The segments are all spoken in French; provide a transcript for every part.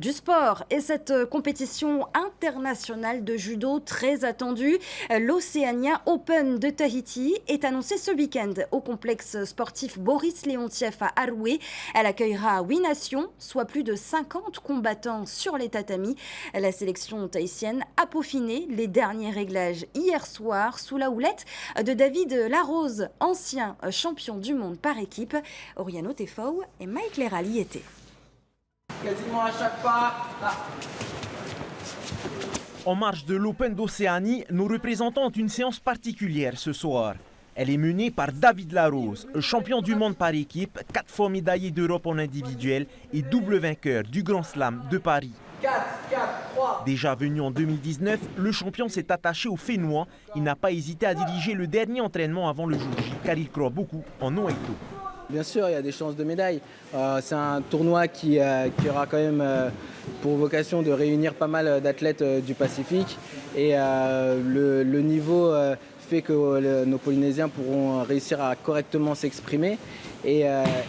Du sport et cette compétition internationale de judo très attendue, l'Oceania Open de Tahiti est annoncée ce week-end au complexe sportif Boris Leontiev à Aroué. Elle accueillera 8 nations, soit plus de 50 combattants sur les tatamis. La sélection tahitienne a peaufiné les derniers réglages hier soir sous la houlette de David Larose, ancien champion du monde par équipe. Oriano Tefau et Mike Lerali étaient. Quasiment à chaque pas. Ah. En marge de l'Open d'Océanie, nos représentants ont une séance particulière ce soir. Elle est menée par David Larose, champion du monde par équipe, 4 fois médaillé d'Europe en individuel et double vainqueur du Grand Slam de Paris. 4, 3. Déjà venu en 2019, le champion s'est attaché au Fénois. Il n'a pas hésité à diriger le dernier entraînement avant le jour J, car il croit beaucoup en Noëto. Bien sûr, il y a des chances de médaille. C'est un tournoi qui aura quand même pour vocation de réunir pas mal d'athlètes du Pacifique. Et le niveau fait que nos Polynésiens pourront réussir à correctement s'exprimer. Et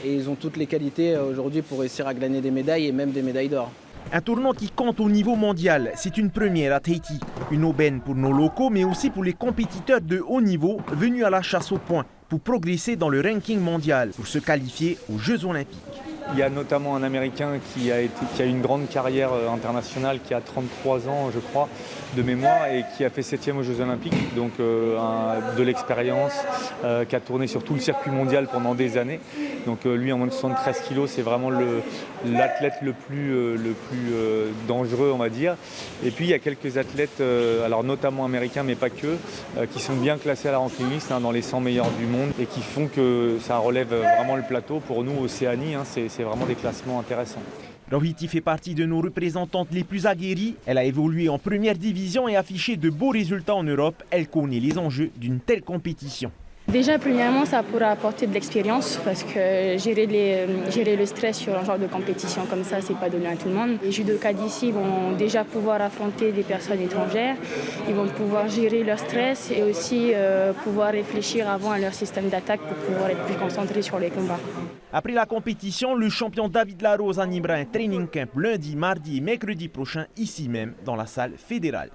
ils ont toutes les qualités aujourd'hui pour réussir à gagner des médailles et même des médailles d'or. Un tournoi qui compte au niveau mondial, c'est une première à Tahiti. Une aubaine pour nos locaux, mais aussi pour les compétiteurs de haut niveau venus à la chasse aux points pour progresser dans le ranking mondial, pour se qualifier aux Jeux Olympiques. Il y a notamment un Américain qui a une grande carrière internationale, qui a 33 ans, je crois, de mémoire, et qui a fait 7e aux Jeux Olympiques, donc de l'expérience, qui a tourné sur tout le circuit mondial pendant des années. Donc lui, en moins de 73 kilos, c'est vraiment l'athlète le plus dangereux, on va dire. Et puis il y a quelques athlètes, alors notamment américains, mais pas que, qui sont bien classés à la ranking list, dans les 100 meilleurs du monde, et qui font que ça relève vraiment le plateau. Pour nous, Océanie, c'est vraiment des classements intéressants. Rohiti fait partie de nos représentantes les plus aguerries. Elle a évolué en première division et affiché de beaux résultats en Europe. Elle connaît les enjeux d'une telle compétition. Déjà, premièrement, ça pourra apporter de l'expérience parce que gérer le stress sur un genre de compétition comme ça, c'est pas donné à tout le monde. Les judokas d'ici vont déjà pouvoir affronter des personnes étrangères. Ils vont pouvoir gérer leur stress et aussi pouvoir réfléchir avant à leur système d'attaque pour pouvoir être plus concentrés sur les combats. Après la compétition, le champion David Larose animera un training camp lundi, mardi et mercredi prochain, ici même, dans la salle fédérale.